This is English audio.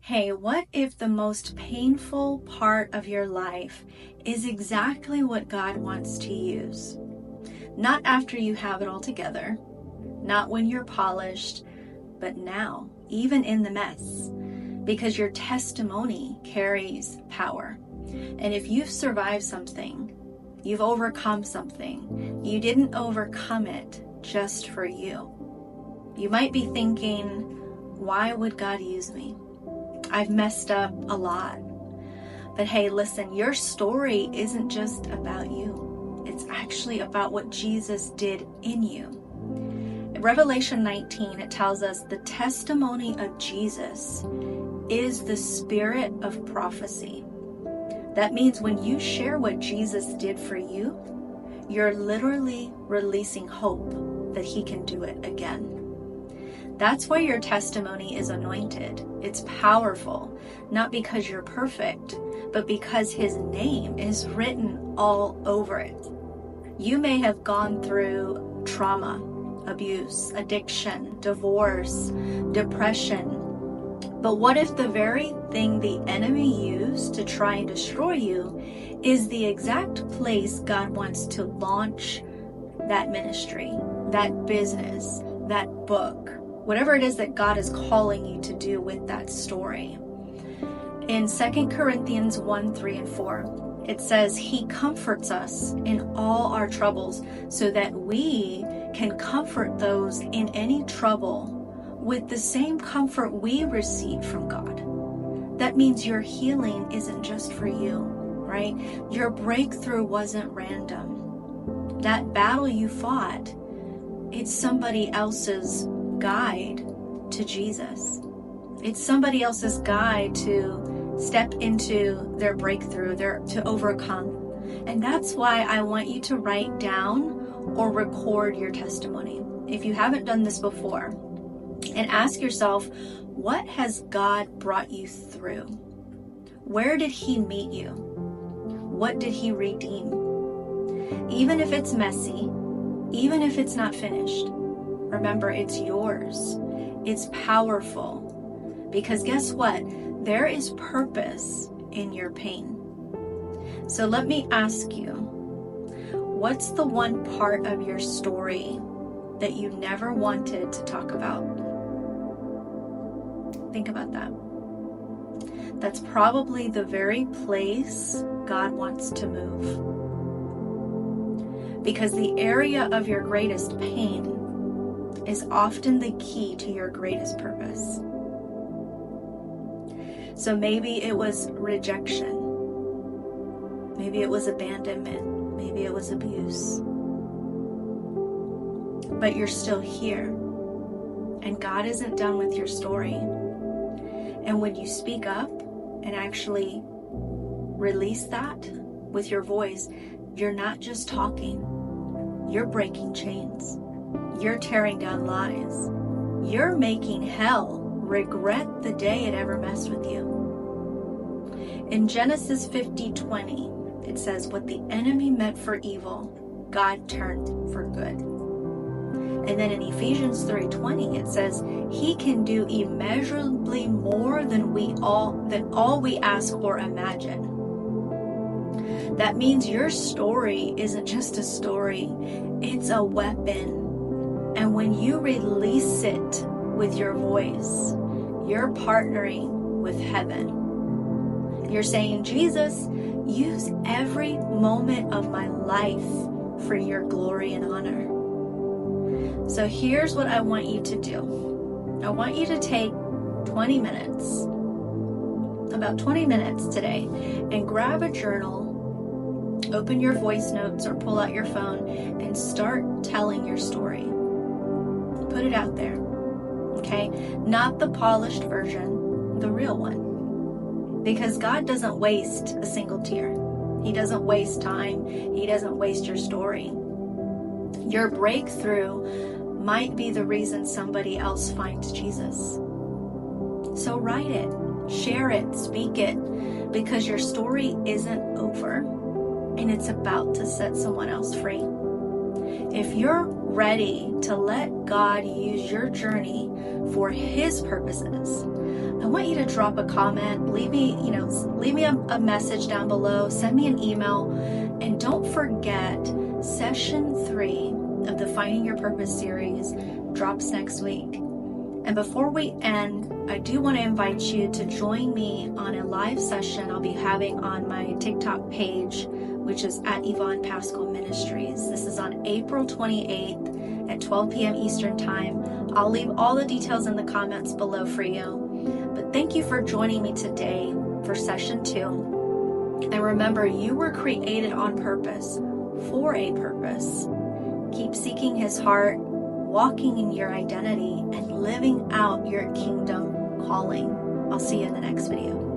Hey, what if the most painful part of your life is exactly what God wants to use? Not after you have it all together, not when you're polished, but now, even in the mess, because your testimony carries power. And if you've survived something, you've overcome something, you didn't overcome it just for you. You might be thinking, why would God use me? I've messed up a lot. But hey, listen, your story isn't just about you. It's actually about what Jesus did in you. In Revelation 19, it tells us the testimony of Jesus is the spirit of prophecy. That means when you share what Jesus did for you, you're literally releasing hope that he can do it again. That's why your testimony is anointed. It's powerful, not because you're perfect, but because his name is written all over it. You may have gone through trauma, abuse, addiction, divorce, depression. But what if the very thing the enemy used to try and destroy you is the exact place God wants to launch that ministry, that business, that book, whatever it is that God is calling you to do with that story? In 2 Corinthians 1, 3, and 4, it says, he comforts us in all our troubles so that we can comfort those in any trouble with the same comfort we receive from God. That means your healing isn't just for you, right? Your breakthrough wasn't random. That battle you fought, it's somebody else's guide to Jesus. It's somebody else's guide to step into their breakthrough, to overcome. And that's why I want you to write down or record your testimony. If you haven't done this before, and ask yourself, what has God brought you through? Where did he meet you? What did he redeem? Even if it's messy, even if it's not finished, remember, it's yours. It's powerful. Because guess what? There is purpose in your pain. So let me ask you, what's the one part of your story that you never wanted to talk about? Think about that. That's probably the very place God wants to move. Because the area of your greatest pain is often the key to your greatest purpose. So maybe it was rejection. Maybe it was abandonment. Maybe it was abuse. But you're still here. And God isn't done with your story. And when you speak up and actually release that with your voice, you're not just talking. You're breaking chains. You're tearing down lies. You're making hell regret the day it ever messed with you. In Genesis 50:20, it says, what the enemy meant for evil, God turned for good. And then in Ephesians 3:20, it says, he can do immeasurably more than all we ask or imagine. That means your story isn't just a story, it's a weapon. And when you release it with your voice, you're partnering with heaven. You're saying, Jesus, use every moment of my life for your glory and honor. So here's what I want you to do. I want you to take 20 minutes, about 20 minutes today, and grab a journal, open your voice notes or pull out your phone and start telling your story. Put it out there, okay? Not the polished version, the real one. Because God doesn't waste a single tear. He doesn't waste time. He doesn't waste your story. Your breakthrough might be the reason somebody else finds Jesus. So write it, share it, speak it, because your story isn't over and it's about to set someone else free. If you're ready to let God use your journey for his purposes, I want you to drop a comment, leave me a message down below, send me an email, and don't forget, session 3 of the Finding Your Purpose series drops next week. And before we end, I do want to invite you to join me on a live session I'll be having on my TikTok page, which is at Yvonne Pascal Ministries. This is on April 28th at 12 p.m. Eastern Time. I'll leave all the details in the comments below for you. But thank you for joining me today for session 2. And remember, you were created on purpose, for a purpose. Keep seeking His heart, walking in your identity, and living out your kingdom calling. I'll see you in the next video.